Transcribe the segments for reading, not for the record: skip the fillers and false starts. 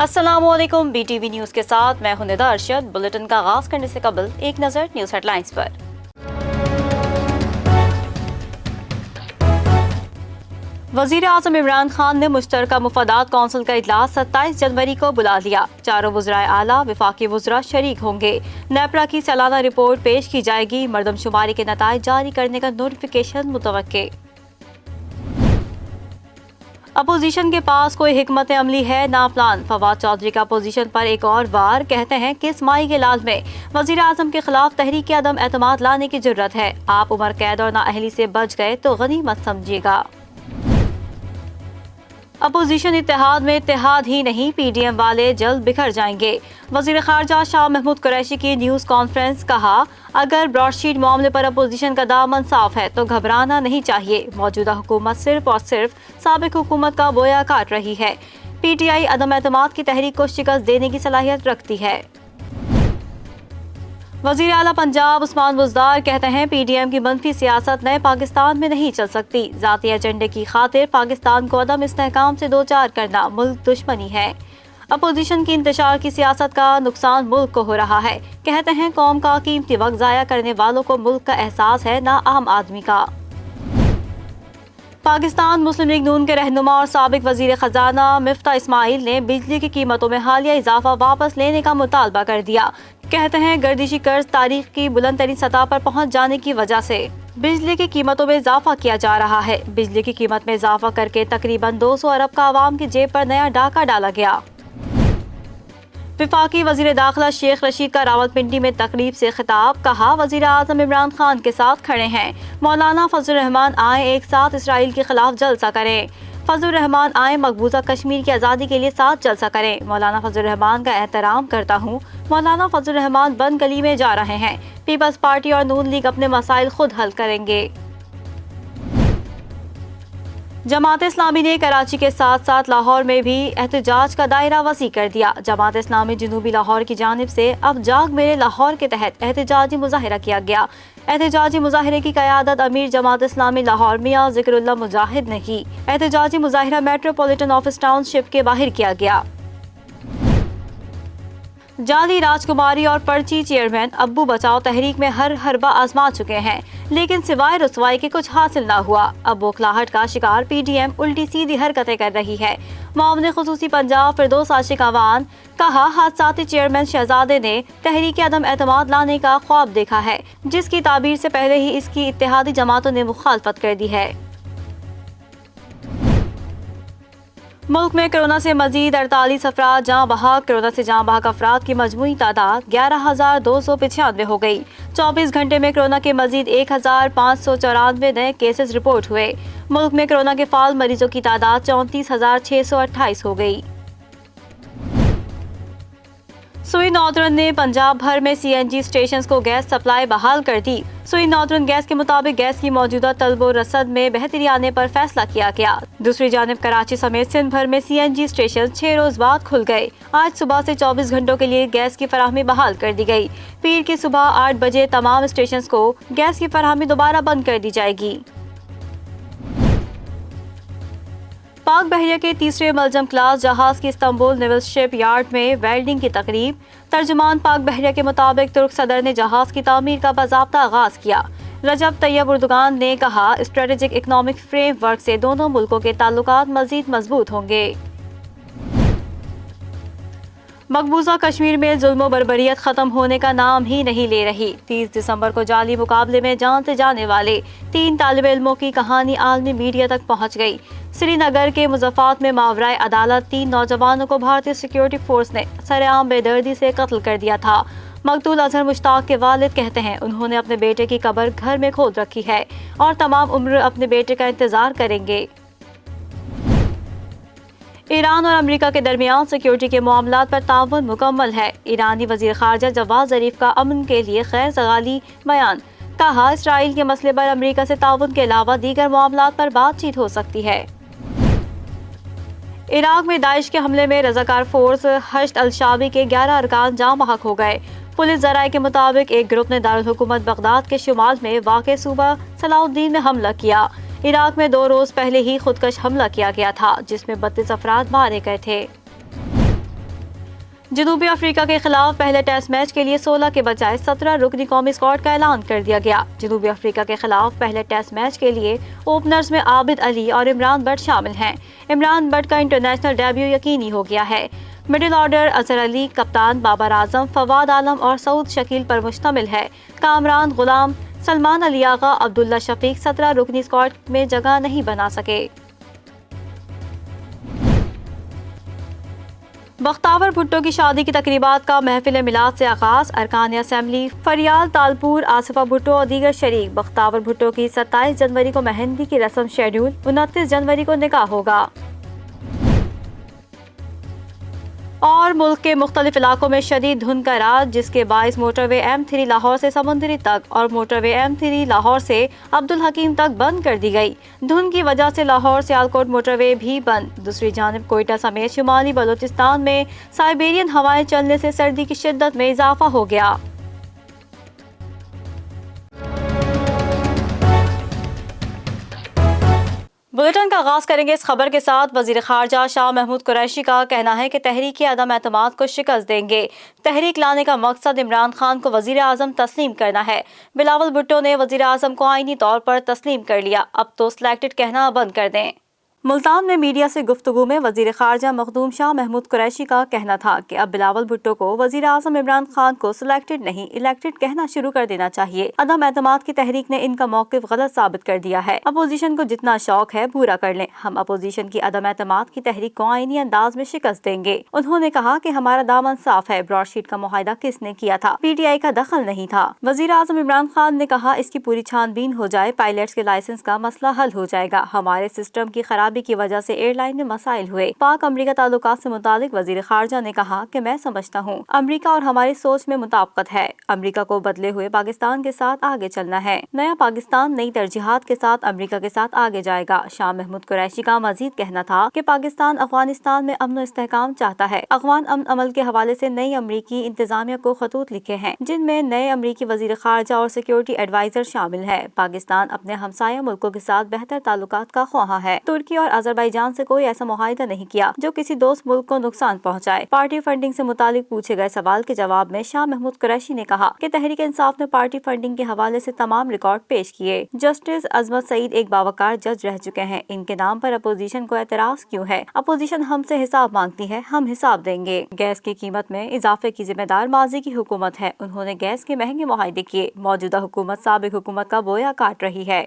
अस्सलाम वालेकुम, BTV news के साथ मैं हूं निदा अरशद। बुलेटिन का आगाज करने से कबल एक नज़र न्यूज़ हेडलाइंस पर। वज़ीर आज़म इमरान खान ने मुश्तरका मुफादात कौंसिल का इजलास 27 जनवरी को बुला लिया। चारों वज़राए आला वफाकी वज़रा शरीक होंगे। नेपरा की सालाना रिपोर्ट पेश की जाएगी। मरदमशुमारी के नताइज जारी करने का नोटिफिकेशन मुतवक्के। अपोजिशन के पास कोई हिकमत अमली है ना प्लान। फवाद चौधरी का अपोजिशन पर एक और वार। कहते हैं कि इस माही के लाल में वज़ीर आज़म के खिलाफ तहरीक अदम एतमाद लाने की जरूरत है। आप उम्र कैद और नाअहली से बच गए तो गनीमत समझिएगा। अपोजिशन इत्तेहाद में इत्तेहाद ही नहीं, PDM वाले जल्द बिखर जाएंगे। वज़ीर ख़ारजा शाह महमूद कुरैशी की न्यूज़ कॉन्फ्रेंस। कहा, अगर ब्रॉडशीट मामले पर अपोजिशन का दामन साफ है तो घबराना नहीं चाहिए। मौजूदा हुकूमत सिर्फ और सिर्फ साबिक हुकूमत का बोया काट रही है। PTI अदम एतमाद की तहरीक को शिकस्त देने की सलाहियत रखती है। वज़ीर आला पंजाब उस्मान बुज़दार कहते हैं, PDM की मनफी सियासत नए पाकिस्तान में नहीं चल सकती। ज़ाती एजेंडे की खातिर पाकिस्तान को अदम इस्तेहकाम से दो चार करना मुल्क दुश्मनी है। अपोजिशन की इंतशार की सियासत का नुकसान मुल्क को हो रहा है। कहते हैं, कौम का कीमती वक्त ज़ाया करने वालों को मुल्क का एहसास है, ना आम आदमी का। पाकिस्तान मुस्लिम लीग नून के रहनुमा और साबिक वज़ीर ख़जाना मिफ्ता इस्माइल ने बिजली की कीमतों में हालिया इजाफा वापस लेने का मुतालबा कर दिया। कहते हैं, गर्दिशी कर्ज तारीख की बुलंद तरीन सतह पर पहुंच जाने की वजह से बिजली की कीमतों में इजाफा किया जा रहा है। बिजली की कीमत में इजाफा करके तकरीबन 200 अरब का आवाम की जेब पर नया डाका डाला गया। वफाकी वज़ीर दाखिला शेख रशीद का रावलपिंडी में तकरीब से खिताब। कहा, वज़ीर आज़म इमरान खान के साथ खड़े हैं। मौलाना फजलुर रहमान आए एक साथ इसराइल के खिलाफ जलसा करें। फजलुर रहमान आए मकबूजा कश्मीर की आज़ादी के लिए साथ जलसा करें। मौलाना फजलुर रहमान का एहतराम करता हूँ। मौलाना फजलुर रहमान बंद गली में जा रहे हैं। पीपल्स पार्टी और नून लीग अपने मसाइल खुद हल करेंगे। जमात इस्लामी ने कराची के साथ साथ लाहौर में भी एहतजाज का दायरा वसी कर दिया। जमात इस्लामी जनूबी लाहौर की जानिब से अब जाग मेरे लाहौर के तहत एहतजाजी मुजाहिरा किया गया। एहतजाजी मुजाहिरे की क़यादत अमीर जमात इस्लामी लाहौर मियां ज़िक्रुल्लाह मुजाहिद ने की। एहतजाजी मुजाहिरा मेट्रोपॉलिटन ऑफिस टाउनशिप के बाहर किया गया। जाली राजकुमारी और पर्ची चेयरमैन अब्बू बचाओ तहरीक में हर हरबा आजमा चुके हैं, लेकिन सिवाय रुसवाई के कुछ हासिल ना हुआ। अब बौखलाहट का शिकार PDM उल्टी सीधी हरकतें कर रही है। मुआविन खुसूसी पंजाब फिरदौस आशिक अवान। कहा, हादसाती चेयरमैन शहजादे ने तहरीक अदम एतमाद लाने का ख्वाब देखा है, जिसकी ताबीर से पहले ही इसकी इत्तेहादी जमातों ने मुखालफत कर दी है। मुल्क में कोरोना से मजीद 48 अफराद जहाँ बहक। कोरोना से जहाँ बहक अफराद की मजमूई तादाद 11,295 हो गई। 24 घंटे में कोरोना के मजीद 1,594 नए केसेस रिपोर्ट हुए। मुल्क में कोरोना के फाल मरीजों की तादाद 34,628 हो गई। सुई नॉर्दर्न ने पंजाब भर में CNG स्टेशन को गैस सप्लाई बहाल कर दी। सुई नॉर्दर्न गैस के मुताबिक गैस की मौजूदा तलबो रसद में बेहतरी आने पर फैसला किया गया। दूसरी जानिब कराची समेत सिंध भर में CNG स्टेशन 6 रोज बाद खुल गए। आज सुबह से 24 घंटों के लिए गैस की फराहमी बहाल कर दी गई। पीर की सुबह 8 बजे तमाम स्टेशन को गैस की फराहमी दोबारा बंद कर दी जाएगी। पाक बहरिया के तीसरे मलजम क्लास जहाज की इस्तांबुल नेवल शिप यार्ड में वेल्डिंग की तकरीब। तर्जुमान पाक बहरिया के मुताबिक तुर्क सदर ने जहाज की तामीर का बाज़ाब्ता आगाज किया। रजब तैयब उर्दुगान ने कहा, स्ट्रेटेजिक इकनॉमिक फ्रेमवर्क से दोनों मुल्कों के ताल्लुकात मजीद मजबूत होंगे। मकबूजा कश्मीर में जुल्म बर्बरियत खत्म होने का नाम ही नहीं ले रही। 30 दिसंबर को जाली मुकाबले में जान से जाने वाले 3 तालिबे इल्मों की कहानी आलमी मीडिया तक पहुंच गई। श्रीनगर के मुज़फ़्फ़रात में मावराए अदालत 3 नौजवानों को भारतीय सिक्योरिटी फोर्स ने सरेआम बेदर्दी से कत्ल कर दिया था। मकतूल अजहर मुश्ताक के वालिद कहते हैं, उन्होंने अपने बेटे की कब्र घर में खोद रखी है और तमाम उम्र अपने बेटे का इंतजार करेंगे। ईरान और अमेरिका के दरमियान सिक्योरिटी के मामलात पर ताउन मुकम्मल है। ईरानी वज़ीर ख़ारजा जवाद ज़रीफ का अमन के लिए खैर सगाली बयान। कहा, इसराइल के मसले पर अमेरिका से ताउन के अलावा दीगर मामलात पर बातचीत हो सकती है। इराक में दाइश के हमले में रज़ाकार फोर्स हश्द अल-शाबी के 11 अरकान जाँ बहक हो गए। पुलिस ज़राए के मुताबिक एक ग्रुप ने दारुल हुकूमत बगदाद के शुमाल में वाक़े सूबा सलाउद्दीन में हमला किया। इराक में 2 रोज पहले ही खुदकश हमला किया गया था, जिसमें 32 अफराद मारे गए थे। جنوبی افریقہ کے خلاف پہلے ٹیسٹ میچ کے لیے 16 کے بجائے 17 رکنی قومی اسکواڈ کا اعلان کر دیا گیا۔ جنوبی افریقہ کے خلاف پہلے ٹیسٹ میچ کے لیے اوپنرز میں عابد علی اور عمران بٹ شامل ہیں۔ عمران بٹ کا انٹرنیشنل ڈیبیو یقینی ہو گیا ہے۔ مڈل آرڈر اظہر علی، کپتان بابر اعظم، فواد عالم اور سعود شکیل پر مشتمل ہے۔ کامران غلام، سلمان علی آغا، عبداللہ شفیق 17 رکنی اسکواڈ میں جگہ نہیں بنا سکے۔ بختیار بھٹو کی شادی کی تقریبات کا محفل میلاد سے آغاز۔ ارکان اسمبلی فریال تالپور، آصفہ بھٹو اور دیگر شریک۔ بختیار بھٹو کی 27 جنوری کو مہندی کی رسم شیڈول، 29 جنوری کو نکاح ہوگا۔ اور ملک کے مختلف علاقوں میں شدید دھند کا راج، جس کے باعث موٹر وے M3 لاہور سے سمندری تک اور موٹر وے M3 لاہور سے عبدالحکیم تک بند کر دی گئی۔ دھند کی وجہ سے لاہور سیالکوٹ موٹر وے بھی بند۔ دوسری جانب کوئٹہ سمیت شمالی بلوچستان میں سائبیرین ہوائیں چلنے سے سردی کی شدت میں اضافہ ہو گیا۔ بلیٹن کا آغاز کریں گے اس خبر کے ساتھ۔ وزیر خارجہ شاہ محمود قریشی کا کہنا ہے کہ تحریک عدم اعتماد کو شکست دیں گے۔ تحریک لانے کا مقصد عمران خان کو وزیر اعظم تسلیم کرنا ہے۔ بلاول بھٹو نے وزیر اعظم کو آئینی طور پر تسلیم کر لیا، اب تو سلیکٹڈ کہنا بند کر دیں۔ ملتان میں میڈیا سے گفتگو میں وزیر خارجہ مخدوم شاہ محمود قریشی کا کہنا تھا کہ اب بلاول بھٹو کو وزیر اعظم عمران خان کو سلیکٹڈ نہیں الیکٹڈ کہنا شروع کر دینا چاہیے۔ عدم اعتماد کی تحریک نے ان کا موقف غلط ثابت کر دیا ہے۔ اپوزیشن کو جتنا شوق ہے پورا کر لیں، ہم اپوزیشن کی عدم اعتماد کی تحریک کو آئینی انداز میں شکست دیں گے۔ انہوں نے کہا کہ ہمارا دامن صاف ہے، براڈ شیٹ کا معاہدہ کس نے کیا تھا؟ PTI کا دخل نہیں تھا۔ وزیر اعظم عمران خان نے کہا اس کی پوری چھان بین ہو جائے، پائلٹس کے لائسنس کا مسئلہ حل ہو جائے گا۔ ہمارے سسٹم کی خرابی کی وجہ سے ایئر لائن میں مسائل ہوئے۔ پاک امریکہ تعلقات سے متعلق وزیر خارجہ نے کہا کہ میں سمجھتا ہوں امریکہ اور ہماری سوچ میں مطابقت ہے۔ امریکہ کو بدلے ہوئے پاکستان کے ساتھ آگے چلنا ہے۔ نیا پاکستان نئی ترجیحات کے ساتھ امریکہ کے ساتھ آگے جائے گا۔ شاہ محمود قریشی کا مزید کہنا تھا کہ پاکستان افغانستان میں امن و استحکام چاہتا ہے۔ افغان امن عمل کے حوالے سے نئی امریکی انتظامیہ کو خطوط لکھے ہیں، جن میں نئے امریکی وزیر خارجہ اور سیکیورٹی ایڈوائزر شامل ہے۔ پاکستان اپنے ہمسایہ ملکوں کے ساتھ بہتر تعلقات کا خواہاں ہے۔ ترکی اور آذربائیجان سے کوئی ایسا معاہدہ نہیں کیا جو کسی دوست ملک کو نقصان پہنچائے۔ پارٹی فنڈنگ سے متعلق پوچھے گئے سوال کے جواب میں شاہ محمود قریشی نے کہا کہ تحریک انصاف نے پارٹی فنڈنگ کے حوالے سے تمام ریکارڈ پیش کیے۔ جسٹس عظمت سعید ایک باوقار جج رہ چکے ہیں، ان کے نام پر اپوزیشن کو اعتراض کیوں ہے؟ اپوزیشن ہم سے حساب مانگتی ہے، ہم حساب دیں گے۔ گیس کی قیمت میں اضافے کی ذمہ دار ماضی کی حکومت ہے، انہوں نے گیس کے مہنگے معاہدے کیے۔ موجودہ حکومت سابق حکومت کا بویا کاٹ رہی ہے۔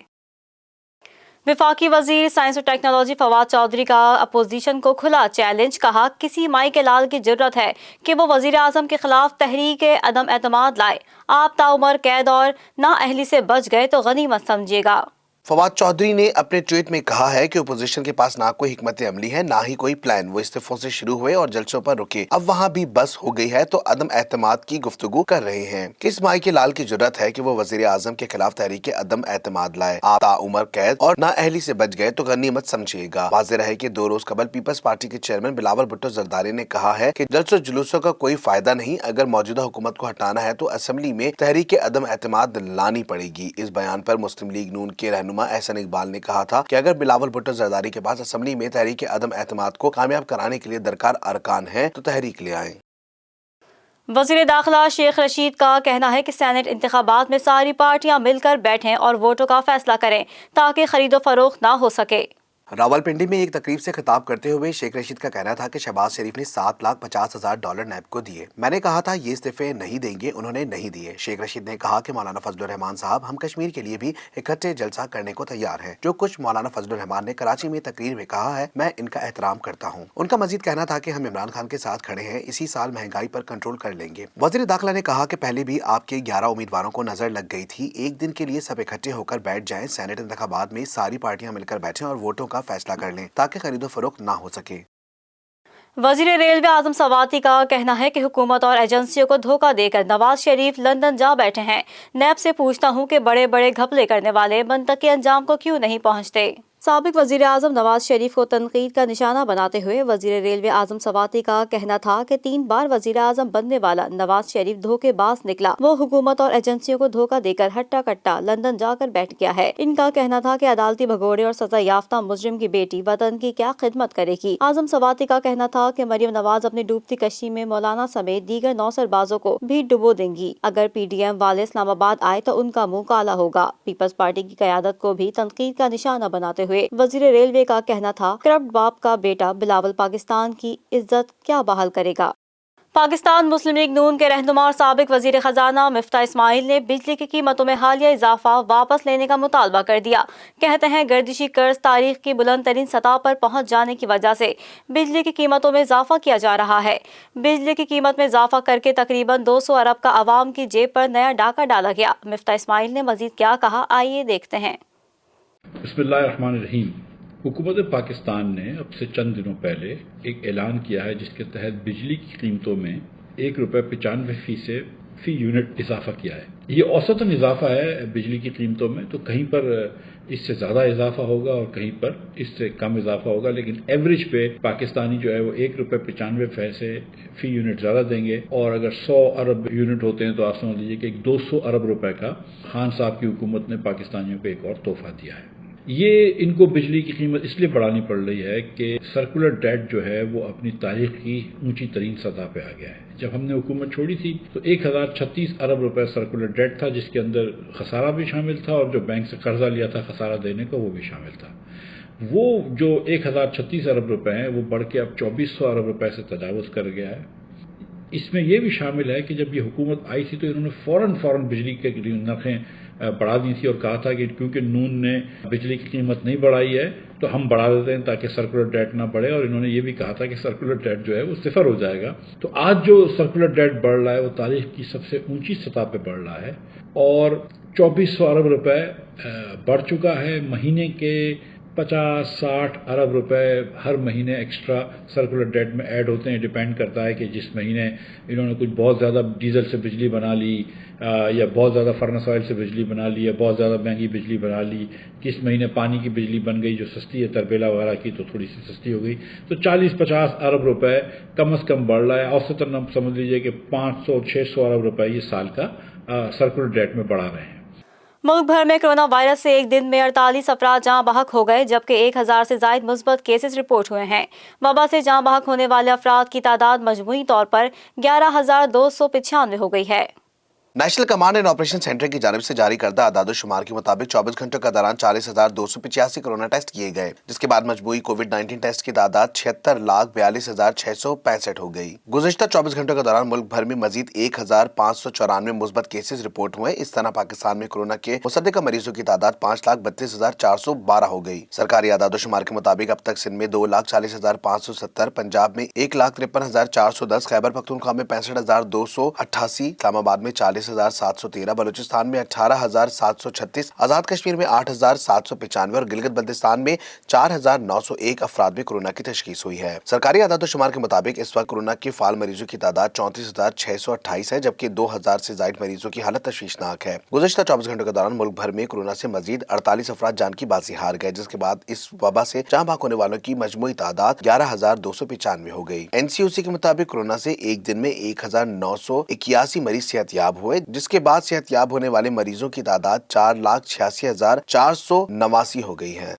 وفاقی وزیر سائنس و ٹیکنالوجی فواد چودھری کا اپوزیشن کو کھلا چیلنج، کہا کسی مائی کے لال کی جرت ہے کہ وہ وزیر اعظم کے خلاف تحریک عدم اعتماد لائے۔ آپ تاعمر قید اور نااہلی سے بچ گئے تو غنیمت سمجھیے گا۔ فواد چودھری نے اپنے ٹویٹ میں کہا ہے کہ اپوزیشن کے پاس نہ کوئی حکمت عملی ہے، نہ ہی کوئی پلان۔ وہ استعفوں سے شروع ہوئے اور جلسوں پر رکے، اب وہاں بھی بس ہو گئی ہے تو عدم اعتماد کی گفتگو کر رہے ہیں۔ کس مائی کے لال کی جرت ہے کہ وہ وزیر اعظم کے خلاف تحریک عدم اعتماد لائے؟ آپ تاعمر قید اور نااہلی سے بچ گئے تو غنیمت سمجھیے گا۔ واضح رہے کہ 2 روز قبل پیپلز پارٹی کے چیئرمین بلاول بھٹو زرداری نے کہا ہے کہ جلسوں جلوسوں کا کوئی فائدہ نہیں، اگر موجودہ حکومت کو ہٹانا ہے تو اسمبلی میں تحریک عدم اعتماد لانی پڑے گی۔ اس بیان پر مسلم لیگ نون کے رہنما احسن اقبال نے کہا تھا کہ اگر بلاول بھٹو زرداری کے پاس اسمبلی میں تحریک عدم اعتماد کو کامیاب کرانے کے لیے درکار ارکان ہیں تو تحریک لے آئیں۔ وزیر داخلہ شیخ رشید کا کہنا ہے کہ سینٹ انتخابات میں ساری پارٹیاں مل کر بیٹھیں اور ووٹوں کا فیصلہ کریں تاکہ خرید و فروخت نہ ہو سکے۔ راولپنڈی میں ایک تقریب سے خطاب کرتے ہوئے شیخ رشید کا کہنا تھا کہ شہباز شریف نے $7,50,000 نیب کو دیے، میں نے کہا تھا یہ استعفے نہیں دیں گے، انہوں نے نہیں دیے۔ شیخ رشید نے کہا کہ مولانا فضل الرحمان صاحب ہم کشمیر کے لیے بھی اکٹھے جلسہ کرنے کو تیار ہیں۔ جو کچھ مولانا فضل الرحمان نے کراچی میں تقریر میں کہا ہے میں ان کا احترام کرتا ہوں۔ ان کا مزید کہنا تھا کہ ہم عمران خان کے ساتھ کھڑے ہیں، اسی سال مہنگائی پر کنٹرول کر لیں گے۔ وزیر داخلہ نے کہا کہ پہلے بھی آپ کے 11 امیدواروں کو نظر لگ گئی تھی، ایک دن کے لیے سب اکٹھے ہو کر بیٹھ جائیں، سینٹ انتخابات میں ساری پارٹیاں مل کر بیٹھیں اور ووٹوں کا فیصلہ کر لیں تاکہ خرید و فروخت نہ ہو سکے۔ وزیر ریلوے اعظم سواتی کا کہنا ہے کہ حکومت اور ایجنسیوں کو دھوکہ دے کر نواز شریف لندن جا بیٹھے ہیں۔ نیب سے پوچھتا ہوں کہ بڑے بڑے گھپلے کرنے والے منطقی انجام کو کیوں نہیں پہنچتے۔ سابق وزیر اعظم نواز شریف کو تنقید کا نشانہ بناتے ہوئے وزیر ریلوے اعظم سواتی کا کہنا تھا کہ 3 بار وزیر اعظم بننے والا نواز شریف دھوکے باز نکلا. وہ حکومت اور ایجنسیوں کو دھوکہ دے کر ہٹا کٹا لندن جا کر بیٹھ گیا ہے. ان کا کہنا تھا کہ عدالتی بھگوڑے اور سزا یافتہ مجرم کی بیٹی وطن کی کیا خدمت کرے گی. اعظم سواتی کا کہنا تھا کہ مریم نواز اپنی ڈوبتی کشتی میں مولانا سمیت دیگر 9 سربازوں کو بھی ڈبو دیں گی. اگر پی ڈی ایم والے اسلام آباد آئے تو ان کا منہ کالا ہوگا. پیپلز پارٹی کی قیادت کو بھی تنقید کا نشانہ بناتے ہوئے وزیر ریلوے کا کہنا تھا کرپٹ باپ کا بیٹا بلاول پاکستان کی عزت کیا بحال کرے گا. پاکستان مسلم لیگ نون کے رہنما اور سابق وزیر خزانہ مفتاح اسماعیل نے بجلی کی قیمتوں میں حالیہ اضافہ واپس لینے کا مطالبہ کر دیا. کہتے ہیں گردشی قرض تاریخ کی بلند ترین سطح پر پہنچ جانے کی وجہ سے بجلی کی قیمتوں میں اضافہ کیا جا رہا ہے. بجلی کی قیمت میں اضافہ کر کے تقریباً 200 ارب کا عوام کی جیب پر نیا ڈاکہ ڈالا گیا. مفتاح اسماعیل نے مزید کیا کہا، آئیے دیکھتے ہیں. بسم اللہ الرحمن الرحیم. حکومت پاکستان نے اب سے چند دنوں پہلے ایک اعلان کیا ہے جس کے تحت بجلی کی قیمتوں میں 1.95 روپے فی یونٹ اضافہ کیا ہے. یہ اوسطاً اضافہ ہے بجلی کی قیمتوں میں، تو کہیں پر اس سے زیادہ اضافہ ہوگا اور کہیں پر اس سے کم اضافہ ہوگا، لیکن ایوریج پہ پاکستانی جو ہے وہ 1.95 فی یونٹ زیادہ دیں گے. اور اگر 100 ارب یونٹ ہوتے ہیں تو آپ سمجھ لیجیے کہ ایک 200 ارب روپے کا خان صاحب کی حکومت نے پاکستانیوں کو ایک اور تحفہ دیا ہے. یہ ان کو بجلی کی قیمت اس لیے بڑھانی پڑ رہی ہے کہ سرکولر ڈیٹ جو ہے وہ اپنی تاریخ کی اونچی ترین سطح پہ آ گیا ہے. جب ہم نے حکومت چھوڑی تھی تو 1036 ارب روپے سرکولر ڈیٹ تھا، جس کے اندر خسارہ بھی شامل تھا اور جو بینک سے قرضہ لیا تھا خسارہ دینے کا وہ بھی شامل تھا. وہ جو 1036 ارب روپے ہیں وہ بڑھ کے اب 2400 ارب روپے سے تجاوز کر گیا ہے. اس میں یہ بھی شامل ہے کہ جب یہ حکومت آئی تھی تو انہوں نے فوراً بجلی کے نرخیں بڑھا دی تھی اور کہا تھا کہ کیونکہ نون نے بجلی کی قیمت نہیں بڑھائی ہے تو ہم بڑھا دیتے ہیں تاکہ سرکولر ڈیٹ نہ بڑھے. اور انہوں نے یہ بھی کہا تھا کہ سرکولر ڈیٹ جو ہے وہ 0 ہو جائے گا. تو آج جو سرکولر ڈیٹ بڑھ رہا ہے وہ تاریخ کی سب سے اونچی سطح پہ بڑھ رہا ہے اور 2400 ارب روپے بڑھ چکا ہے. مہینے کے 50-60 ارب روپے ہر مہینے ایکسٹرا سرکولر ڈیٹ میں ایڈ ہوتے ہیں. ڈیپینڈ کرتا ہے کہ جس مہینے انہوں نے کچھ بہت زیادہ ڈیزل سے بجلی بنا لی یا بہت زیادہ فرنس آئل سے بجلی بنا لی یا بہت زیادہ مہنگی بجلی بنا لی. کس مہینے پانی کی بجلی بن گئی جو سستی ہے تربیلا وغیرہ کی تو تھوڑی سی سستی ہو گئی. تو 40-50 ارب روپے کم از کم بڑھ رہا ہے. اوسطاً ہم سمجھ لیجیے کہ 500-600 ارب روپے یہ سال کا سرکولر ڈیٹ میں بڑھا رہے ہیں. ملک بھر میں کرونا وائرس سے ایک دن میں 48 افراد جاں بحق ہو گئے، جبکہ 1000 سے زائد مثبت کیسز رپورٹ ہوئے ہیں. وبا سے جاں بحق ہونے والے افراد کی تعداد مجموعی طور پر 11,295 ہو گئی ہے. National command and operation centre کی جانب سے جاری کردہ اعداد و شمار کے مطابق 24 گھنٹوں کے دوران 40,285 کرونا ٹیسٹ کیے گئے، جس کے بعد مجموعی کووڈ 19 ٹیسٹ کی تعداد 76,42,665 ہو گئی. گزشتہ 24 گھنٹوں کے دوران ملک بھر میں مزید 1,594 مثبت کیسز رپورٹ ہوئے. اس طرح پاکستان میں کورونا کے مصدقہ مریضوں کی تعداد 5,32,412 ہو گئی. سرکاری اعداد و شمار کے مطابق اب تک سندھ میں 2,40,570، پنجاب میں 1,53,410، خیبر پختونخوا میں 65,288، اسلام آباد میں 40,713، بلوچستان میں 18,736، آزاد کشمیر میں 8,795 اور گلگت بلتستان میں 4,901 افراد میں کورونا کی تشخیص ہوئی ہے. سرکاری اعداد و شمار کے مطابق اس وقت کورونا کے فعال مریضوں کی تعداد 34,628 ہے، جبکہ 2,000 سے زائد مریضوں کی حالت تشویشناک ہے. گزشتہ 24 گھنٹوں کے دوران ملک بھر میں کورونا سے مزید 48 افراد جان کی بازی ہار گئے، جس کے بعد اس وبا سے جاں بحق ہونے والوں کی مجموعی تعداد 11,295 ہو گئی. NCOC کے مطابق کورونا سے ایک دن میں 1,981 مریض صحت یاب ہوئے، جس کے بعد صحت یاب ہونے والے مریضوں کی تعداد 4,86,489 ہو گئی ہے.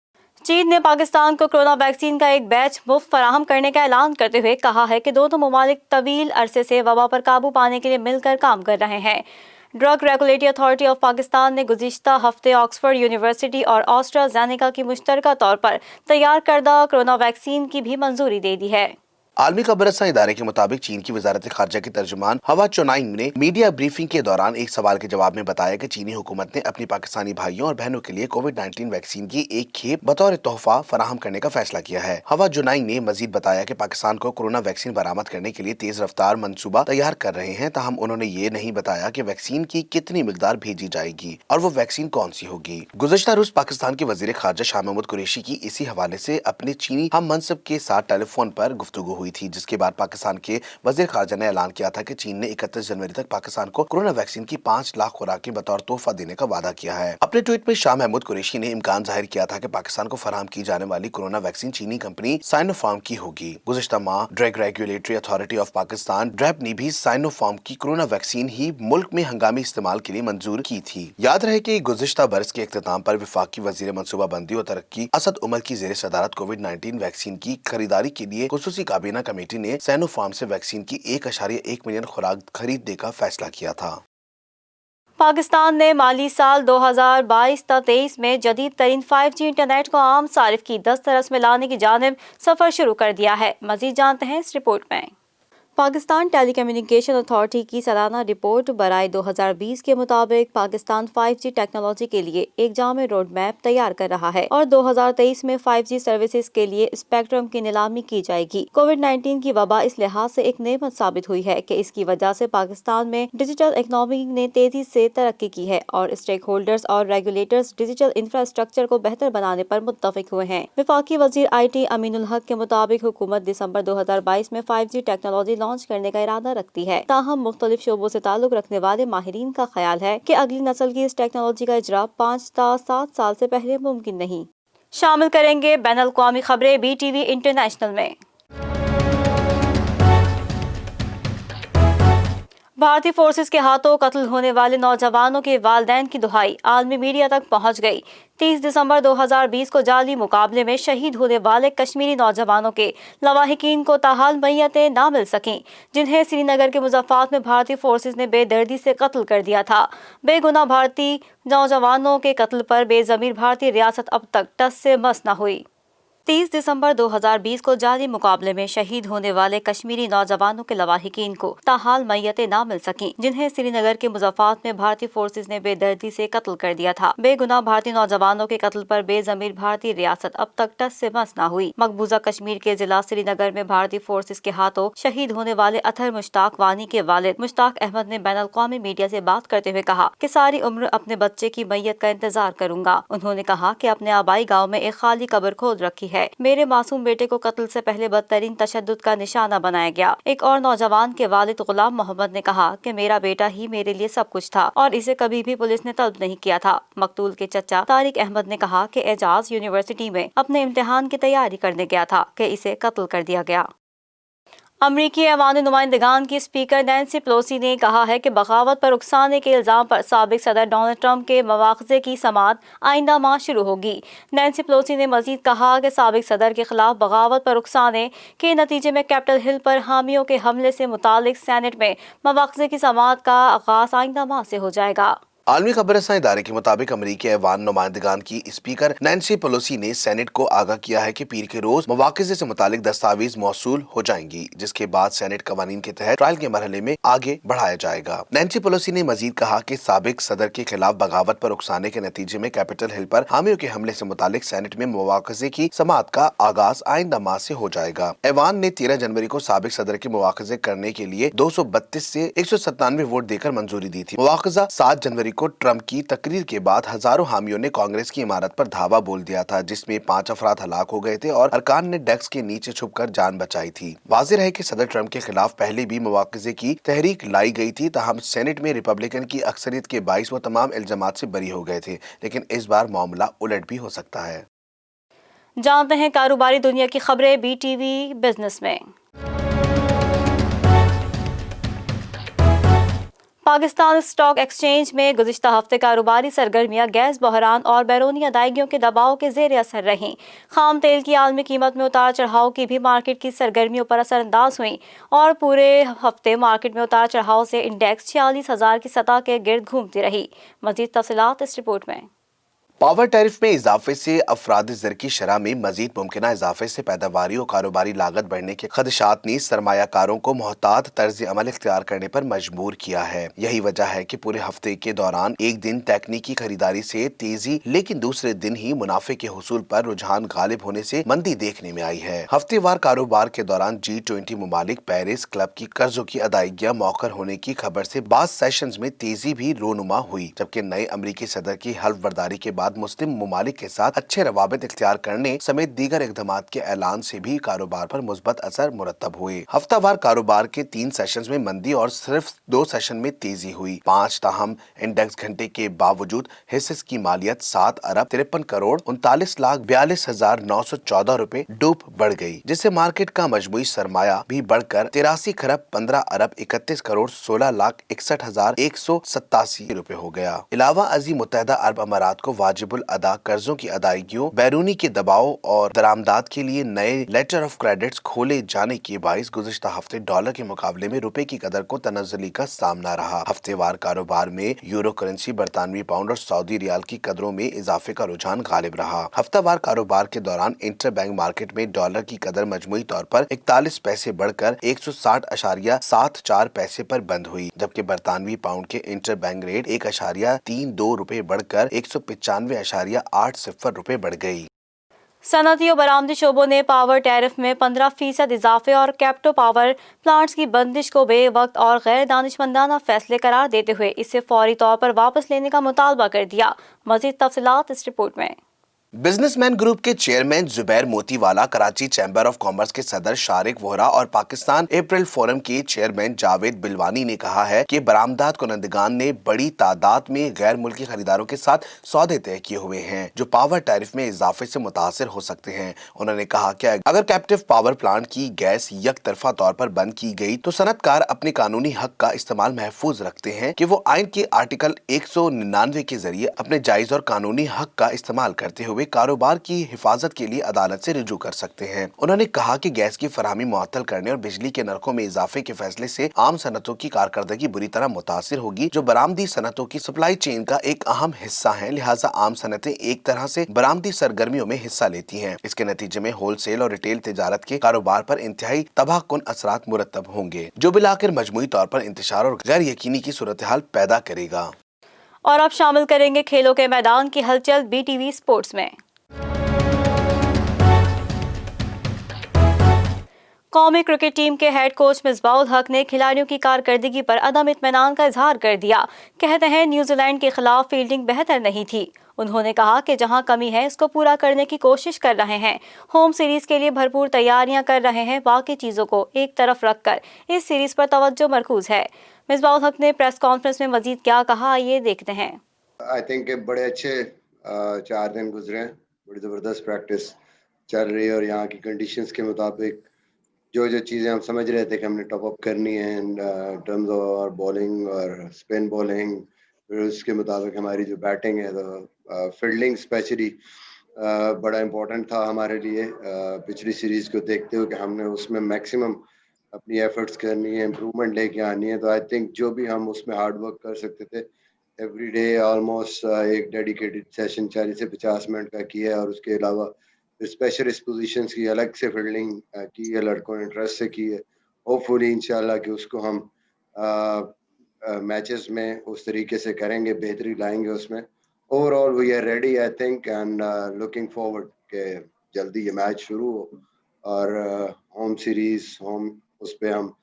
چین نے پاکستان کو کورونا ویکسین کا ایک بیچ مفت فراہم کرنے کا اعلان کرتے ہوئے کہا ہے کہ دونوں ممالک طویل عرصے سے وبا پر قابو پانے کے لیے مل کر کام کر رہے ہیں. Drug regulatory authority of Pakistan نے گزشتہ ہفتے آکسفورڈ یونیورسٹی اور آسٹرازینیکا کی مشترکہ طور پر تیار کردہ کورونا ویکسین کی بھی منظوری دے دی ہے. عالمی خبررساں ادارے کے مطابق چین کی وزارت خارجہ کے ترجمان ہوا چونائنگ نے میڈیا بریفنگ کے دوران ایک سوال کے جواب میں بتایا کہ چینی حکومت نے اپنی پاکستانی بھائیوں اور بہنوں کے لیے کووڈ 19 ویکسین کی ایک کھیپ بطور تحفہ فراہم کرنے کا فیصلہ کیا ہے. ہوا چونائنگ نے مزید بتایا کہ پاکستان کو کورونا ویکسین برآمد کرنے کے لیے تیز رفتار منصوبہ تیار کر رہے ہیں، تاہم انہوں نے یہ نہیں بتایا کہ ویکسین کی کتنی مقدار بھیجی جائے گی اور وہ ویکسین کون سی ہوگی. گزشتہ روز پاکستان کے وزیر خارجہ شاہ محمود قریشی کی اسی حوالے سے اپنے چینی ہم منصب کے ساتھ ٹیلی فون پر گفتگو हुई थी, जिसके बाद पाकिस्तान के वजीर खारजा ने ऐलान किया था कि चीन ने 31 जनवरी तक पाकिस्तान को कोरोना वैक्सीन की 5 लाख खुराकें बतौर तोहफा देने का वादा किया है। अपने ट्वीट में शाह महमूद कुरैशी ने इम्कान जाहिर किया था कि पाकिस्तान को फराहम की जाने वाली कोरोना वैक्सीन चीनी कंपनी साइनोफार्म की होगी। गुज़िश्ता माह drug regulatory authority of Pakistan drab ने भी साइनोफार्म की कोरोना वैक्सीन ही मुल्क में हंगामी इस्तेमाल के लिए मंजूर की थी। याद रहे कि गुज़िश्ता बरस के इख्तिताम पर वफाकी वज़ीर मनसूबाबंदी और तरक्की असद उमर की ज़ेर सदारत कोविड-19 वैक्सीन की खरीदारी के लिए खुसूसी काबीना कमेटी ने साइनोफार्म से वैक्सीन की 1.1 मिलियन खुराक खरीदने का फैसला किया था। पाकिस्तान ने माली साल 2022-23 में जदीद तरीन 5G इंटरनेट को आम सारिफ की दस्तरस में लाने की जानिब सफर शुरू कर दिया है। मजीद जानते हैं इस रिपोर्ट में। पाकिस्तान टेली कम्युनिकेशन अथॉरिटी की सालाना रिपोर्ट बराए 2020 के मुताबिक पाकिस्तान 5G टेक्नोलॉजी के लिए एक जामे रोड मैप तैयार कर रहा है और 2023 में 5G सर्विसेज के लिए स्पेक्ट्रम की नीलामी की जाएगी। कोविड-19 की वबा इस लिहाज से एक नेमत साबित हुई है कि इसकी वजह से पाकिस्तान में डिजिटल इकनॉमी ने तेजी से तरक्की की है और स्टेक होल्डर्स और रेगुलेटर्स डिजिटल इंफ्रास्ट्रक्चर को बेहतर बनाने पर मुत्तफिक हुए हैं। वफाकी वजीर IT अमीनुल हक के मुताबिक हुकूमत दिसंबर 2022 में 5G टेक्नोलॉजी लॉन्च करने का इरादा रखती है। ताहम मुख्तलिफ शोबों से ताल्लुक रखने वाले माहिरीन का ख्याल है कि अगली नस्ल की इस टेक्नोलॉजी का इजरा 5 से 7 साल से पहले मुमकिन नहीं। शामिल करेंगे बैनुल अक़वामी खबरें BTV इंटरनेशनल में। भारतीय फोर्सेस के हाथों कत्ल होने वाले नौजवानों के वालिदैन की दुहाई आलमी मीडिया तक पहुंच गई। 30 दिसंबर 2020 को जाली मुकाबले में शहीद होने वाले कश्मीरी नौजवानों के लवाहिकीन को ताहाल मैयतें ना मिल सकें, जिन्हें श्रीनगर के मुज़फ़्फ़रात में भारतीय फोर्सेस ने बेदर्दी से कत्ल कर दिया था। बेगुनाह भारतीय नौजवानों के कत्ल पर बेज़मीर भारतीय रियासत अब तक टस से मस न हुई। 30 दिसंबर 2020 को जारी मुकाबले में शहीद होने वाले कश्मीरी नौजवानों के लवाहिकीन को ताहाल मैयतें ना मिल सकीं, जिन्हें श्रीनगर के मुज़फ़्फ़रात में भारतीय फोर्सेस ने बेदर्दी से कत्ल कर दिया था। बेगुनाह भारतीय नौजवानों के कत्ल पर बेज़मीर भारतीय रियासत अब तक टस से मस न हुई। मकबूजा कश्मीर के जिला श्रीनगर में भारतीय फोर्सेस के हाथों शहीद होने वाले अतहर मुश्ताक वानी के वालिद मुश्ताक अहमद ने बैनुल अक़वामी मीडिया से बात करते हुए कहा कि सारी उम्र अपने बच्चे की मैयत का इंतजार करूंगा। उन्होंने कहा कि अपने आबाई गाँव में एक खाली कब्र खोद रखी है। मेरे मासूम बेटे को कत्ल से पहले बदतरीन तशद्दुद का निशाना बनाया गया। एक और नौजवान के वालिद गुलाम मोहम्मद ने कहा कि मेरा बेटा ही मेरे लिए सब कुछ था और इसे कभी भी पुलिस ने तलब नहीं किया था। मकतूल के चचा तारिक अहमद ने कहा कि एजाज यूनिवर्सिटी में अपने इम्तिहान की तैयारी करने गया था कि इसे कत्ल कर दिया गया। अमरीकी ऐवान नुमाइंदगान की स्पीकर नैन्सी पेलोसी ने कहा है कि बगावत पर उकसाने के इल्जाम पर साबिक सदर डोनाल्ड ट्रंप के मवाख़ज़े की समाअत आइंदा माह शुरू होगी। नैन्सी पेलोसी ने मजीद कहा कि साबिक सदर के खिलाफ बगावत पर उकसाने के नतीजे में कैपिटल हिल पर हामियों के हमले से मुतालिक सेनेट में मवाख़ज़े की समाअत का आगाज़ आइंदा माह से हो जाएगा। आलमी खबरसां इदारे के मुताबिक अमरीकी ऐवान नुमाइंदगान की स्पीकर नैन्सी पेलोसी ने सेनेट को आगाह किया है कि पीर के रोज मवाक़िज़े से मुतालिक दस्तावेज मौसूल हो जाएंगी, जिसके बाद सेनेट कवानीन के तहत ट्रायल के मरहले में आगे बढ़ाया जाएगा। नैन्सी पेलोसी ने मजीद कहा कि साबिक सदर के खिलाफ बगावत पर उकसाने के नतीजे में कैपिटल हिल पर हामियों के हमले से मुतालिक सेनेट में मवाक़िज़े की समाअत का आगाज आइंदा माह से हो जाएगा। ऐवान ने 13 जनवरी को साबिक सदर के मवाक़िज़े करने के लिए 232 से 197 वोट देकर मंजूरी दी थी। मवाक़िज़ा 7 जनवरी को ट्रंप की तकरीर के बाद हजारों हामियों ने कांग्रेस की इमारत पर धावा बोल दिया था, जिसमें 5 अफराद हलाक हो गए थे और अरकान ने डेस्क के नीचे छुपकर जान बचाई थी। वाज़ेह है कि सदर ट्रंप के खिलाफ पहले भी मवाक़िज़े की तहरीक लाई गई थी, ताहम सेनेट में रिपब्लिकन की अक्सरियत के बाइस वो तमाम इल्जामात से बरी हो गए थे, लेकिन इस बार मामला उलट भी हो सकता है। जानते हैं कारोबारी दुनिया की खबरें BTV बिजनेस में। पाकिस्तान स्टॉक एक्सचेंज में गुज़िश्ता हफ्ते कारोबारी सरगर्मियां गैस बहरान और बैरूनी अदायगियों के दबाव के जेर असर रहीं। खाम तेल की आलमी कीमत में उतार चढ़ाव की भी मार्केट की सरगर्मियों पर असरअंदाज हुई और पूरे हफ्ते मार्केट में उतार चढ़ाव से इंडेक्स 46,000 की सतह के गिर्द घूमती रही। मज़ीद तफसीलात इस रिपोर्ट में। पावर टैरिफ में इजाफे से अफराद ज़र की शरह में मजीद मुमकिन इजाफे से पैदावारी और कारोबारी लागत बढ़ने के खदशात ने सरमायाकारों को मोहतात तर्ज अमल इख्तियार करने पर मजबूर किया है। यही वजह है कि पूरे हफ्ते के दौरान एक दिन तकनीकी खरीदारी से तेजी, लेकिन दूसरे दिन ही मुनाफे के हुसूल पर रुझान गालिब होने से मंदी देखने में आई है। हफ्तेवार कारोबार के दौरान G20 मुमालिक पेरिस क्लब की कर्जों की अदायगियां मौखर होने की खबर से बाज़ सेशंस में तेजी भी रोनुमा हुई, जबकि नए अमरीकी सदर की हल्फ बर्दारी के बाद बाद मुस्लिम ममालिक के साथ अच्छे रवाबित इख्तियार करने समेत दीगर इक़दामात के ऐलान से भी कारोबार पर मुस्बत असर मुरतब हुए। हफ्तावार कारोबार के 3 सेशंस में मंदी और सिर्फ 2 सेशन में तेजी हुई। 5 ताहम इंडेक्स घंटे के बावजूद हिस्से की मालियत 7 अरब 53 करोड़ 39,42,914 रुपए डूब बढ़ गई, जिससे मार्केट का मजमूई सरमाया भी बढ़कर 83 खरब 15 अरब 31 करोड़ 16,61,187 रुपए हो गया। इलावा अजीम मुत्तहदा अरब अमारात को वाजिबुल अदा कर्जों की अदायगियों, बैरूनी के दबाव और दरामदाद के लिए नए लेटर ऑफ क्रेडिट्स खोले जाने के बाइस गुज़िश्ता हफ्ते डॉलर के मुकाबले में रुपए की कदर को तनज़्ज़ुली का सामना रहा। हफ्तेवार कारोबार में यूरो करेंसी, बरतानवी पाउंड और सऊदी रियाल की कदरों में इजाफे का रुझान गालिब रहा। हफ्तावार कारोबार के दौरान इंटर बैंक मार्केट में डॉलर की कदर मजमूई तौर पर 41 पैसे बढ़कर 160.74 पैसे पर बंद हुई, जबकि बरतानवी पाउंड के इंटर बैंक रेट 1.32 रुपए बढ़कर 195.80 रुपए बढ़ गई। सनअती और बरामदी शोबों ने पावर टैरिफ में 15% इजाफे और कैप्टो पावर प्लांट्स की बंदिश को बेवक्त और गैर दानिशमंदाना फैसले करार देते हुए इसे फौरी तौर पर वापस लेने का मुतालबा कर दिया। मज़ीद तफसीलात इस रिपोर्ट में। बिजनेसमैन ग्रुप के chairman Zubair Motiwala, Karachi chamber of commerce के सदर शारिक वोहरा और पाकिस्तान अप्रैल फोरम के चेयरमैन जावेद बिलवानी ने कहा है कि बरामदात कुनंदगान ने बड़ी तादाद में गैर मुल्की खरीदारों के साथ सौदे तय किए हुए हैं जो पावर टैरिफ में इजाफे से मुतासिर हो सकते हैं। उन्होंने कहा कि अगर कैप्टिव पावर प्लांट की गैस एक तरफा तौर पर बंद की गई तो सनतकार अपने कानूनी हक का इस्तेमाल महफूज रखते हैं कि वो आइन के आर्टिकल 199 के जरिए अपने जायज और कानूनी हक का इस्तेमाल करते हुए कारोबार की हिफाजत के लिए अदालत से रुजू कर सकते हैं। उन्होंने कहा कि गैस की फराहमी मुअत्तल करने और बिजली के नरखों में इजाफे के फैसले से आम सनतों की कारकर्दगी बुरी तरह मुतासिर होगी जो बरामदी सनतों की सप्लाई चेन का एक अहम हिस्सा है। लिहाजा आम सनतें एक तरह से बरामदी सरगर्मियों में हिस्सा लेती हैं। इसके नतीजे में होलसेल और रिटेल तिजारत के कारोबार पर इंतहाई तबाहकुन असरात मुरतब होंगे जो बिलाखिर मजमूई तौर पर इंतशार और गैर यकीनी की सूरत हाल पैदा करेगा। और अब शामिल करेंगे खेलों के मैदान की हलचल BTV स्पोर्ट्स में। कौमी क्रिकेट टीम के हेड कोच मिसबाउल हक ने खिलाड़ियों की कारकर्दगी पर अदम इत्मीनान का इजहार कर दिया। कहते हैं न्यूजीलैंड के खिलाफ फील्डिंग बेहतर नहीं थी। उन्होंने कहा कि जहां कमी है इसको पूरा करने की कोशिश कर रहे हैं। होम सीरीज के लिए भरपूर तैयारियां कर रहे हैं। बाकी चीजों को एक तरफ रखकर इस सीरीज पर तवज्जो मरकूज है। मिसबाउल हक ने प्रेस कॉन्फ्रेंस में मजीद क्या कहा, ये देखते हैं। आई थिंक बड़े अच्छे 4 दिन गुजरे हैं, बड़ी ज़बरदस्त प्रैक्टिस चल रही है और यहाँ की कंडीशंस के मुताबिक जो चीज़ें हम समझ रहे थे कि हमने टॉप अप करनी है इन टर्म्स ऑफ बॉलिंग और स्पिन बॉलिंग, फिर उसके मुताबिक हमारी जो बैटिंग है तो फील्डिंग स्पेशली बड़ा इम्पोर्टेंट था हमारे लिए। पिछली सीरीज़ को देखते हुए कि हमने उसमें मैक्सिमम अपनी एफर्ट्स करनी है, इम्प्रूवमेंट लेके आनी है। तो आई थिंक जो भी हम उसमें हार्ड वर्क कर सकते थे एवरी डे ऑलमोस्ट एक डेडिकेटेड सेशन 40 से 50 मिनट का किया है और उसके अलावा स्पेशलिस्ट पोजीशंस की अलग से फील्डिंग की है, लड़कों ने इंटरेस्ट से की है। होपफुली इंशाल्लाह कि उसको हम मैचेस में उस तरीके से करेंगे, बेहतरी लाएंगे उसमें। Overall we are ready I think and looking forward के जल्दी ये मैच शुरू हो और होम सीरीज उस पर हम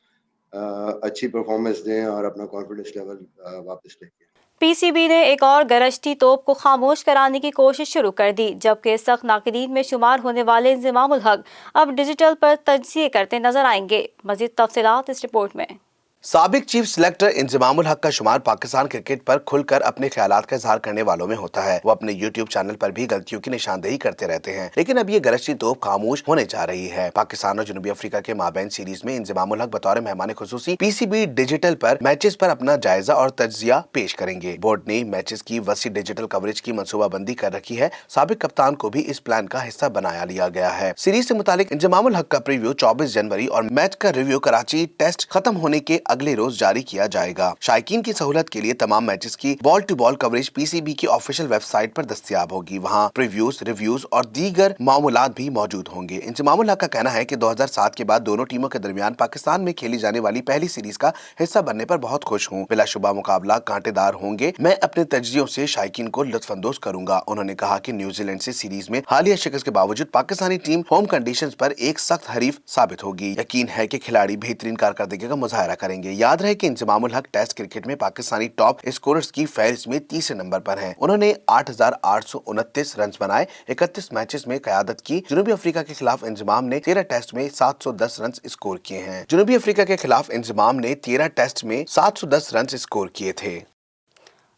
अच्छी परफॉर्मेंस दें और अपना कॉन्फिडेंस लेवल वापस लेके। PCB ने एक और गरजती तोप को खामोश कराने की कोशिश शुरू कर दी, जबकि सख्त नाक़दीन में शुमार होने वाले इंज़िमामुल हक अब डिजिटल पर तजज़िये करते नजर आएंगे। मज़ीद तफसीलात इस रिपोर्ट में। साबिक चीफ सिलेक्टर इंज़िमामुल हक का शुमार पाकिस्तान क्रिकेट पर खुलकर अपने ख्यालात का इजहार करने वालों में होता है। वो अपने YouTube चैनल पर भी गलतियों की निशानदेही करते रहते हैं, लेकिन अब ये गरजती तोप खामोश होने जा रही है। पाकिस्तान और जनूबी अफ्रीका के माबैन सीरीज में इंज़िमामुल हक बतौर मेहमान खुसूसी PCB डिजिटल पर मैचेस पर अपना जायजा और तज्जिया पेश करेंगे। बोर्ड ने मैचेस की वसी डिजिटल कवरेज की मनसूबाबंदी कर रखी है। साबिक कप्तान को भी इस प्लान का हिस्सा बनाया लिया गया है। सीरीज से मुतालिक इंज़िमामुल हक का प्रीव्यू 24 जनवरी और मैच का रिव्यू कराची टेस्ट खत्म होने के अगले रोज जारी किया जाएगा। शायकीन की सहूलत के लिए तमाम मैचेस की ball to ball coverage PCB की ऑफिशियल वेबसाइट पर दस्तयाब होगी। वहां प्रीव्यूज, रिव्यूज और दीगर मामूलात भी मौजूद होंगे। इंज़िमामुल हक का कहना है कि 2007 के बाद दोनों टीमों के दरमियान पाकिस्तान में खेली जाने वाली पहली सीरीज का हिस्सा बनने पर बहुत खुश हूँ। बिलाशुबा मुकाबला कांटेदार होंगे। मैं अपने तज्जियों से शायकीन को लुत्फअंदोज करूंगा। उन्होंने कहा कि न्यूजीलैंड से सीरीज में हालिया शिकस्त के बावजूद पाकिस्तानी टीम होम कंडीशंस पर एक सख्त हरीफ साबित होगी। यकीन है कि खिलाड़ी बेहतरीन कारकर्दगी का मुजाहरा करेंगे। रहेंगे। याद रहे कि इंजमाम उल हक टेस्ट क्रिकेट में पाकिस्तानी टॉप स्कोरर्स की फहरिस्त में तीसरे नंबर पर हैं। उन्होंने 8,829 रन बनाए, 31 मैचेस में क़यादत की। जनूबी अफ्रीका के खिलाफ इंजमाम ने 13 टेस्ट में 710 रन स्कोर किए हैं। जनूबी अफ्रीका के खिलाफ इंजमाम ने 13 टेस्ट में 710 रन स्कोर किए थे।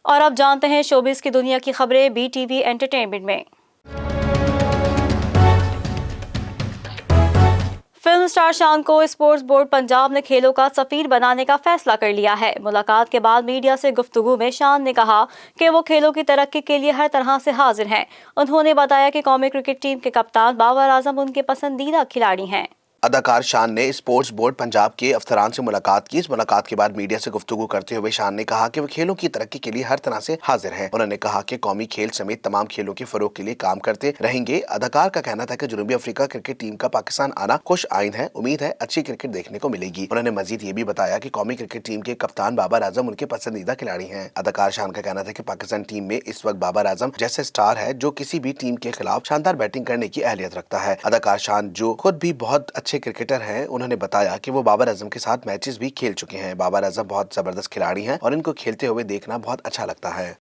और अब जानते हैं शोबिस की दुनिया की खबरें BTV एंटरटेनमेंट में। फिल्म स्टार शान को स्पोर्ट्स बोर्ड पंजाब ने खेलों का सफीर बनाने का फैसला कर लिया है। मुलाकात के बाद मीडिया से गुफ्तगू में शान ने कहा कि वो खेलों की तरक्की के लिए हर तरह से हाजिर हैं। उन्होंने बताया कि कौमी क्रिकेट टीम के कप्तान बाबर आजम उनके पसंदीदा खिलाड़ी हैं। अदाकार शान ने स्पोर्ट्स बोर्ड पंजाब के अफसरान से मुलाकात की। इस मुलाकात के बाद मीडिया से गुफ्तगू करते हुए शान ने कहा कि वो खेलों की तरक्की के लिए हर तरह से हाजिर है। उन्होंने कहा कि कौमी खेल समेत तमाम खेलों के फरोग के लिए काम करते रहेंगे। अदाकार का कहना था कि जनूबी अफ्रीका क्रिकेट टीम का पाकिस्तान आना खुश आइंद है। उम्मीद है अच्छी क्रिकेट देखने को मिलेगी। उन्होंने मजीद ये भी बताया कि कौमी क्रिकेट टीम के कप्तान बाबर आजम उनके पसंदीदा खिलाड़ी हैं। अदाकार शान का कहना था कि पाकिस्तान टीम में इस वक्त बाबर आजम जैसे स्टार है जो किसी भी टीम के खिलाफ शानदार बैटिंग करने की अहलियत रखता है। अदाकार शान जो खुद भी बहुत अच्छे क्रिकेटर हैं, उन्होंने बताया कि वो बाबर आजम के साथ मैचेस भी खेल चुके हैं। बाबर आजम बहुत जबरदस्त खिलाड़ी हैं और इनको खेलते हुए देखना बहुत अच्छा लगता है।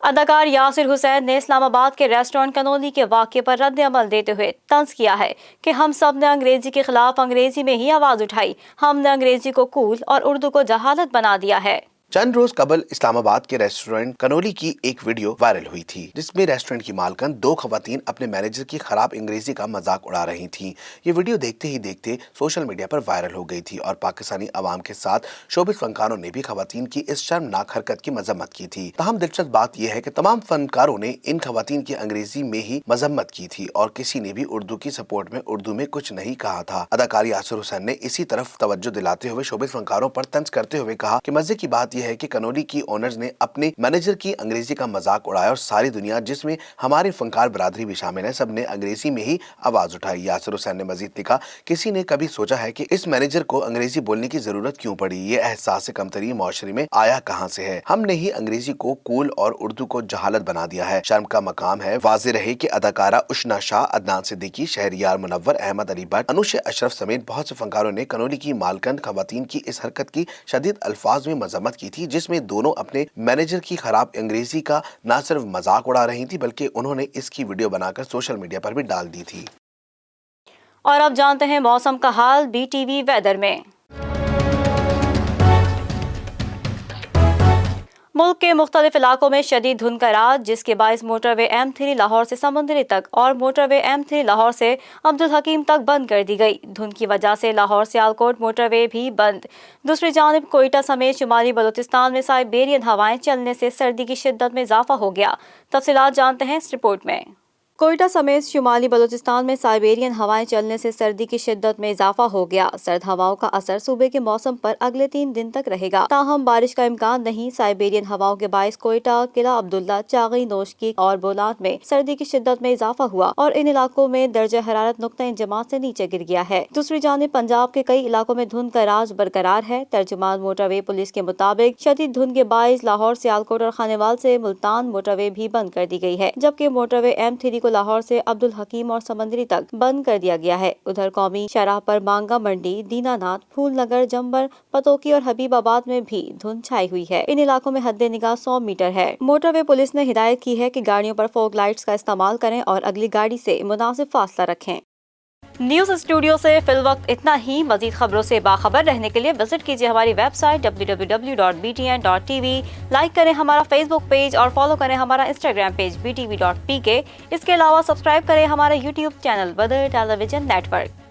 अदाकार यासिर हुसैन ने इस्लामाबाद के रेस्टोरेंट कनोली के वाक़े पर रद्द अमल देते हुए तंज किया है कि हम सब ने अंग्रेजी के खिलाफ अंग्रेजी में ही आवाज उठाई। हमने अंग्रेजी को कूल और उर्दू को जहालत बना दिया है। चंद रोज कबल इस्लामाबाद के रेस्टोरेंट कनोली की एक वीडियो वायरल हुई थी, जिसमें रेस्टोरेंट की मालकन 2 खवातीन अपने मैनेजर की खराब अंग्रेजी का मजाक उड़ा रही थीं। ये वीडियो देखते ही देखते सोशल मीडिया पर वायरल हो गई थी और पाकिस्तानी अवाम के साथ शोबिस फनकारों ने भी खवातीन की इस शर्मनाक हरकत की मजम्मत की थी। तमाम दिलचस्प बात यह है कि तमाम फनकारों ने इन खवातीन की अंग्रेजी में ही मजम्मत की थी और किसी ने भी उर्दू की सपोर्ट में उर्दू में कुछ नहीं कहा था। अदाकार यासिर हुसैन ने इसी तरफ तवज्जो दिलाते हुए शोबिस फनकारों पर तंज करते हुए कहा कि मजे की बात यह है कि कनोली की ओनर्स ने अपने मैनेजर की अंग्रेजी का मजाक उड़ाया और सारी दुनिया, जिसमें हमारे फनकार बरादरी भी शामिल है, सबने अंग्रेजी में ही आवाज उठाई। यासिर हुसैन ने मजीद लिखा, किसी ने कभी सोचा है कि इस मैनेजर को अंग्रेजी बोलने की जरूरत क्यों पड़ी? ये एहसास कमतरी माशरे में आया कहां से है? हमने ही अंग्रेजी को कूल और उर्दू को जहालत बना दिया है। शर्म का मकाम है। वाज़ेह रहे कि अदाकारा उशना शाह, अदनान सिद्दीकी, शहरियार मुनव्वर, अहमद अली भट्ट, अनुश अशरफ समेत बहुत से फनकारों ने कनोली की मालकन खवातीन की इस हरकत की शदीद अल्फाज में मजम्मत की थी, जिसमें दोनों अपने मैनेजर की खराब अंग्रेजी का न सिर्फ मजाक उड़ा रही थी बल्कि उन्होंने इसकी वीडियो बनाकर सोशल मीडिया पर भी डाल दी थी। और अब जानते हैं मौसम का हाल BTV वेदर में। मुल्क के मुख्तलिफ इलाकों में शदीद धुंध का राज, जिसके बायस मोटरवे M3 लाहौर से समुंदरी तक और मोटरवे M3 लाहौर से अब्दुल हकीम तक बंद कर दी गई। धुंध की वजह से लाहौर सियालकोट मोटरवे भी बंद। दूसरी जानिब कोयटा समेत शुमाली बलूचिस्तान में साइबेरियन हवाएं चलने से सर्दी की शिद्दत में इजाफा हो गया। तफसीलात जानते हैं इस रिपोर्ट में। कोयटा समेत शुमाली बलूचिस्तान में साइबेरियन हवाएं चलने से सर्दी की शिद्दत में इजाफा हो गया। सर्द हवाओं का असर सूबे के मौसम पर अगले 3 दिन तक रहेगा, ताहम बारिश का इम्कान नहीं। साइबेरियन हवाओं के बायस कोयटा, किला अब्दुल्ला, चागी, नोशकी और बोलान में सर्दी की शिद्दत में इजाफा हुआ और इन इलाकों में दर्जा हरारत नुक्ता इंजमात से नीचे गिर गया है। दूसरी जानिब पंजाब के कई इलाकों में धुंध का राज बरकरार है। तर्जुमान मोटरवे पुलिस के मुताबिक शदीद धुंध के बायस लाहौर, सियालकोट और खानेवाल से मुल्तान मोटरवे भी बंद कर दी गई है, जबकि मोटरवे M3 को लाहौर से अब्दुल हकीम और समंदरी तक बंद कर दिया गया है। उधर कौमी शराह पर मांगा मंडी, दीनानाथ, फूलनगर, जम्बर, पतोकी और हबीबाबाद में भी धुंध छाई हुई है। इन इलाकों में हद निगाह 100 मीटर है। मोटरवे पुलिस ने हिदायत की है कि गाड़ियों पर फॉग लाइट्स का इस्तेमाल करें और अगली गाड़ी से मुनासिब फासला रखें। न्यूज स्टूडियो से फिलवक्त इतना ही। मजीद खबरों से बाखबर रहने के लिए विजिट कीजिए हमारी वेबसाइट www.btn.tv। लाइक करें हमारा फेसबुक पेज और फॉलो करें हमारा इंस्टाग्राम पेज btv.pk। इसके अलावा सब्सक्राइब करें हमारा यूट्यूब चैनल बदर टेलीविजन नेटवर्क।